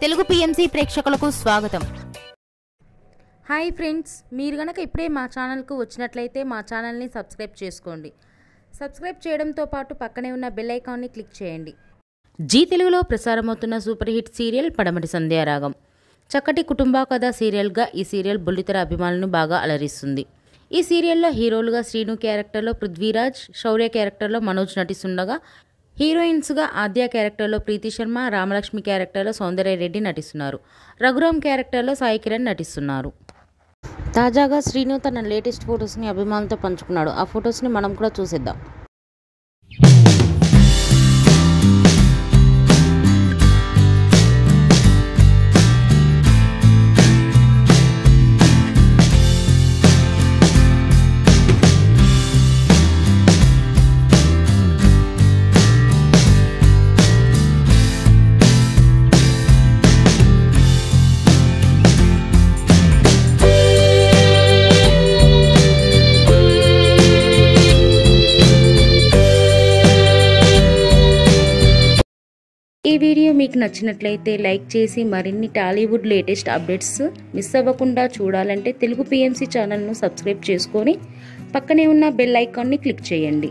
Telugu PMC ప్రేక్షకులకు స్వాగతం. Hi friends, మీరు గనక ఇప్పుడే మా ఛానల్కు వచ్చినట్లయితే మా ఛానల్ని సబ్స్క్రైబ్ చేసుకోండి. సబ్స్క్రైబ్ చేయడంతో పాటు పక్కనే ఉన్న బెల్ ఐకాన్ని క్లిక్ చేయండి. జీ తెలుగులో ప్రసారమవుతున్న సూపర్ హిట్ సీరియల్ పడమటి సంధ్యారాగం. చక్కటి కుటుంబ కథ సీరియల్గా ఈ సీరియల్ బుల్లితెర అభిమానులను బాగా అలరిస్తుంది. ఈ సీరియల్లో హీరోలుగా శ్రీను క్యారెక్టర్లో పృథ్వీరాజ్, శౌర్య క్యారెక్టర్లో మనోజ్ నటిస్తుండగా హీరోయిన్స్గా ఆద్య క్యారెక్టర్లో ప్రీతి శర్మ, రామలక్ష్మి క్యారెక్టర్లో సౌందర్యరెడ్డి నటిస్తున్నారు. రఘురామ్ క్యారెక్టర్లో సాయి కిరణ్ నటిస్తున్నారు. తాజాగా శ్రీను తన లేటెస్ట్ ఫొటోస్ని అభిమానులతో పంచుకున్నాడు. ఆ ఫొటోస్ని మనం కూడా చూసేద్దాం. ఈ వీడియో మీకు నచ్చినట్లయితే లైక్ చేసి మరిన్ని టాలీవుడ్ లేటెస్ట్ అప్డేట్స్ మిస్ అవ్వకుండా చూడాలంటే తెలుగు పిఎంసి ఛానల్ను సబ్స్క్రైబ్ చేసుకొని పక్కనే ఉన్న బెల్ ఐకాన్ని క్లిక్ చేయండి.